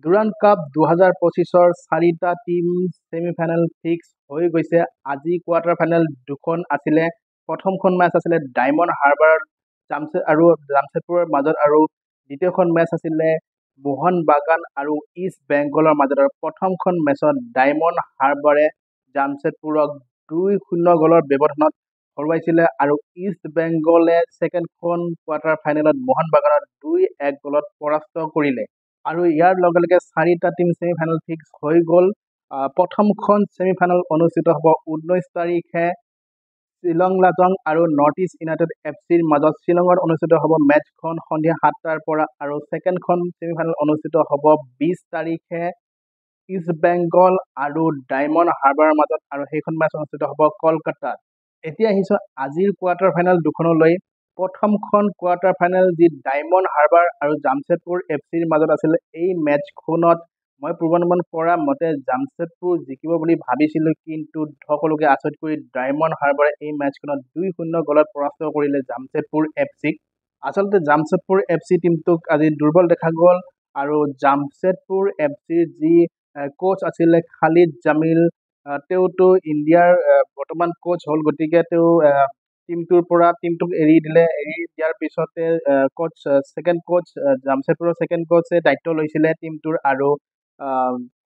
Durand cup ২০২৫-ৰ ৪টা team semi-final fix হৈ গৈছে। আজি কোৱাৰ্টাৰ ফাইনেল দুখন আছিলে। প্ৰথমখন মেচ আছিলে ডায়মণ্ড হাৰ্বাৰ আৰু জামছেদপুৰৰ মাজত, আৰু দ্বিতীয়খন মেচ আছিলে মোহন বাগান আৰু ইষ্ট বেংগলৰ মাজত। আৰু প্ৰথমখন মেচত ডায়মণ্ড হাৰ্বাৰে জামছেদপুৰক ২-০ গ'লৰ ব্যৱধানত হৰুৱাইছিলে, আৰু ইষ্ট বেংগলে ছেকেণ্ডখন কোৱাৰ্টাৰ ফাইনেলত মোহন বাগানক ২-১ গ'লত পৰাস্ত কৰিলে। আৰু ইয়াৰ লগে লগে ৪টা টীম ছেমিফাইনেল ফিক্স হৈ গ'ল। প্ৰথমখন ছেমিফাইনেল অনুষ্ঠিত হ'ব ১৯ তাৰিখে শ্বিলং লাজং আৰু নৰ্থ ইষ্ট ইউনাইটেড FC-ৰ মাজত। শ্বিলঙত অনুষ্ঠিত হ'ব মেচখন সন্ধিয়া ৭টাৰ পৰা, আৰু ছেকেণ্ডখন ছেমিফাইনেল অনুষ্ঠিত হ'ব ২০ তাৰিখে ইষ্ট বেংগল আৰু ডায়মণ্ড হাৰ্বাৰৰ মাজত, আৰু সেইখন মেচ অনুষ্ঠিত হ'ব কলকাতাত। এতিয়া আহিছোঁ আজিৰ কোৱাৰ্টাৰ ফাইনেল দুখনলৈ। প্ৰথমখন কোৱাৰ্টাৰ ফাইনেল যি ডায়মণ্ড হাৰ্বাৰ আৰু জামছেদপুৰ FC-ৰ মাজত আছিলে, এই মেচখনত মই পূৰ্বানুমান কৰা মতে জামছেদপুৰ জিকিব বুলি ভাবিছিলোঁ, কিন্তু সকলোকে আচৰিত কৰি ডায়মণ্ড হাৰ্বাৰে এই মেচখনত ২-০ গ'লত পৰাস্ত কৰিলে জামছেদপুৰ FC-ক। আচলতে জামছেদপুৰ FC টীমটোক আজি দুৰ্বল দেখা গ'ল, আৰু জামছেদপুৰ FC-ৰ যি কোচ আছিলে খালিদ জামিল, তেওঁতো ইণ্ডিয়াৰ বৰ্তমান কোচ হ'ল, গতিকে তেওঁ টীমটোক এৰি দিলে। এৰি দিয়াৰ পিছতে ছেকেণ্ড কোচ জামছেদপুৰৰ ছেকেণ্ড কোচে দায়িত্ব লৈছিলে টীমটোৰ, আৰু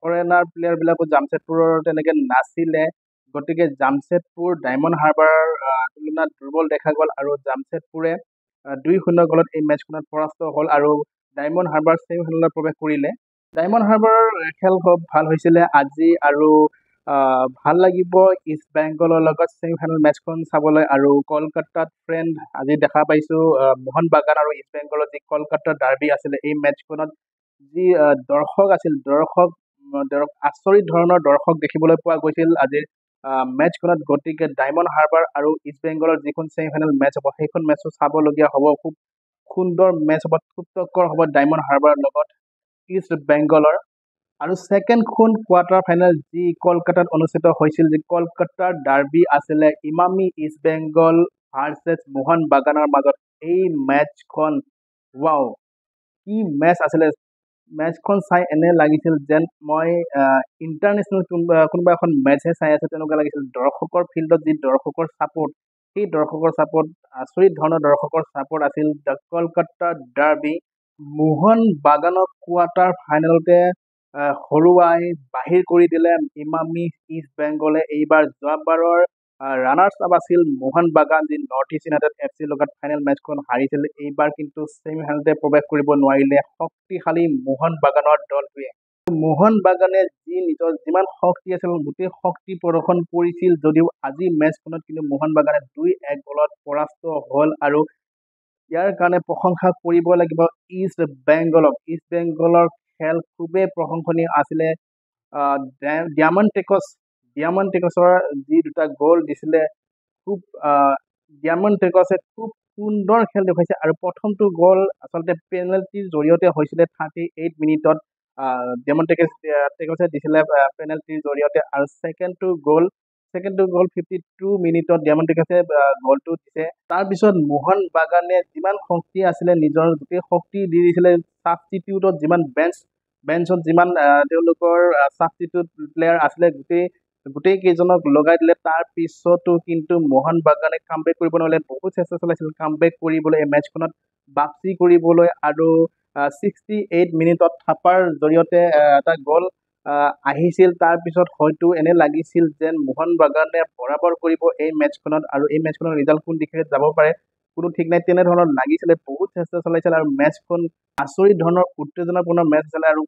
ফৰেনাৰ প্লেয়াৰবিলাকো জামছেদপুৰৰ তেনেকৈ নাছিলে। গতিকে জামছেদপুৰ ডায়মণ্ড হাৰ্বাৰৰ তুলনাত দুৰ্বল দেখা গ'ল, আৰু জামছেদপুৰে ২-০ গ'লত এই মেচখনত পৰাস্ত হ'ল, আৰু ডায়মণ্ড হাৰ্বাৰ ছেমিফাইনেলত প্ৰৱেশ কৰিলে। ডায়মণ্ড হাৰ্বাৰৰ খেল খুব ভাল হৈছিলে আজি, আৰু ভাল লাগিব ইষ্ট বেংগলৰ লগত ছেমিফাইনেল মেচখন চাবলৈ। আৰু কলকাতাত ফ্ৰেণ্ড আজি দেখা পাইছোঁ মোহন বাগান আৰু ইষ্ট বেংগলৰ যি কলকাতাৰ ডাৰ্বি আছিলে, এই মেচখনত যি দৰ্শক আছিল, আচৰিত ধৰণৰ দৰ্শক দেখিবলৈ পোৱা গৈছিল আজিৰ মেচখনত। গতিকে ডায়মণ্ড হাৰ্বাৰ আৰু ইষ্ট বেংগলৰ যিখন ছেমিফাইনেল মেচ হ'ব, সেইখন মেচো চাবলগীয়া হ'ব। খুব সুন্দৰ মেচ হ'ব, খুব টক্কৰ হ'ব ডায়মণ্ড হাৰ্বাৰৰ লগত ইষ্ট বেংগলৰ। আৰু ছেকেণ্ডখন কোৱাৰ্টাৰ ফাইনেল যি কলকাতাত অনুষ্ঠিত হৈছিল, যি কলকাতাৰ ডাৰ্বি আছিলে ইমামি ইষ্ট বেংগল ভাৰ্চেছ মোহন বাগানৰ মাজত, এই মেচখন ৱাও, কি মেচ আছিলে! মেচখন চাই এনে লাগিছিল যেন মই ইণ্টাৰনেশ্যনেল কোনোবা এখন মেচহে চাই আছোঁ তেনেকুৱা লাগিছিল। দৰ্শকৰ ফিল্ডত যি দৰ্শকৰ ছাপোৰ্ট, সেই দৰ্শকৰ ছাপোৰ্ট, আচৰিত ধৰণৰ দৰ্শকৰ ছাপোৰ্ট আছিল। দ্য কলকাতা ডাৰ্বি মোহন বাগানক কোৱাৰ্টাৰ ফাইনেলতে হৰুৱাই বাহিৰ কৰি দিলে ইমামি ইষ্ট বেংগলে। এইবাৰ যোৱাবাৰৰ ৰানাৰ্ছ আপ আছিল মোহন বাগান, যি নৰ্থ ইষ্ট ইউনাইটেড FC-ৰ লগত ফাইনেল মেচখন হাৰিছিল। এইবাৰ কিন্তু ছেমিফাইনেলতে প্ৰৱেশ কৰিব নোৱাৰিলে শক্তিশালী মোহন বাগানৰ দলটোৱে। মোহন বাগানে নিজৰ যিমান শক্তি আছিল গোটেই শক্তি প্ৰদৰ্শন কৰিছিল, যদিও আজি মেচখনত কিন্তু মোহন বাগানে ২-১ গ'লত পৰাস্ত হ'ল, আৰু ইয়াৰ কাৰণে প্ৰশংসা কৰিব লাগিব ইষ্ট বেংগলক। ইষ্ট বেংগলৰ খেল খুবেই প্ৰশংসনীয় আছিলে। ডিয়ামণ্টেকছৰ যি দুটা গ'ল দিছিলে, ডিয়ামণ্টেকছে খুব সুন্দৰ খেল দেখুৱাইছে, আৰু প্ৰথমটো গ'ল আচলতে পেনাল্টিৰ জৰিয়তে হৈছিলে 38 মিনিটত। ডিয়ামণ্টেকছে দিছিলে পেনাল্টিৰ জৰিয়তে, আৰু ছেকেণ্ডটো গ'ল 52 মিনিটত ডিয়ামণ্টেকছে গ'লটো দিছে। তাৰপিছত মোহন বাগানে যিমান শক্তি আছিলে নিজৰ গোটেই শক্তি দি দিছিলে। ছাবষ্টিটিউটত যিমান বেঞ্চত যিমান তেওঁলোকৰ ছাবষ্টিটিউট প্লেয়াৰ আছিলে গোটেই কেইজনক লগাই দিলে। তাৰ পিছতো কিন্তু মোহন বাগানে কামবেক কৰিব নোৱাৰিলে। বহুত চেষ্টা চলাইছিল কামবেক কৰিবলৈ, এই মেচখনত বাছি কৰিবলৈ, আৰু 68 মিনিটত থাপাৰ জৰিয়তে এটা গ'ল আহিছিল। তাৰপিছত হয়তো এনে লাগিছিল যেন মোহন বাগানে বৰাবৰ কৰিব এই মেচখনত, আৰু এই মেচখনৰ ৰিজাল্ট কোন দিশে যাব পাৰে কোনো ঠিক নাই, তেনেধৰণৰ লাগিছিলে। বহুত চেষ্টা চলাইছিল, আৰু মেচখন আচৰিত ধৰণৰ উত্তেজনাপূৰ্ণ মেচ আছিলে, আৰু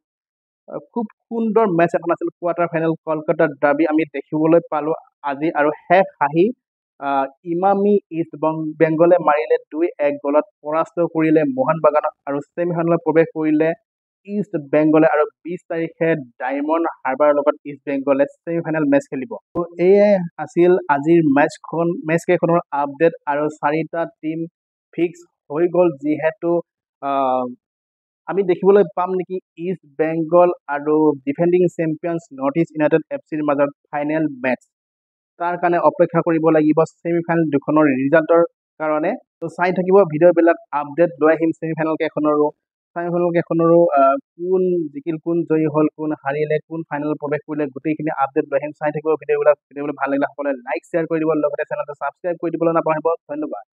খুব সুন্দৰ মেচ এখন আছিল। কোৱাৰ্টাৰ ফাইনেল কলকাতাৰ ডাৰ্বি আমি দেখিবলৈ পালোঁ আজি, আৰু শেষ হাঁহি ইমামি ইষ্ট বেংগলে মাৰিলে ২-১ গ'লত পৰাস্ত কৰিলে মোহন বাগানক, আৰু ছেমিফাইনেলত প্ৰৱেশ কৰিলে ইষ্ট বেংগলে, আৰু ২০ তাৰিখে ডায়মণ্ড হাৰ্বাৰৰ লগত ইষ্ট বেংগলে ছেমিফাইনেল মেচ খেলিব। এয়াই আছিল আজিৰ মেচকেইখনৰ আপডেট, আৰু ৪টা টীম ফিক্স হৈ গ'ল। যিহেতু আমি দেখিবলৈ পাম নেকি ইষ্ট বেংগল আৰু defending champions north east united FC-ৰ মাজত ফাইনেল মেচ। তাৰ কাৰণে অপেক্ষা কৰিব লাগিব ছেমিফাইনেল দুখনৰ ৰিজাল্টৰ কাৰণে। তো চাই থাকিব ভিডিঅ'বিলাক, আপডেট লৈ আহিম ছেমিফাইনেল কেইখনৰো। ছেমিফাইনেল কেইখনৰো কোন জিকিল, কোন জয়ী হ'ল, কোন হাৰিলে, কোন ফাইনেলত প্ৰৱেশ কৰিলে, গোটেইখিনি আপডেট লৈ আহিম। চাই থাকিব ভিডিঅ'বিলাক ভাল লাগিলে সকলোৱে লাইক শ্বেয়াৰ কৰি দিব, লগতে চেনেলটো ছাবস্ক্ৰাইব কৰি দিবলৈ নাপাহৰিব। ধন্যবাদ।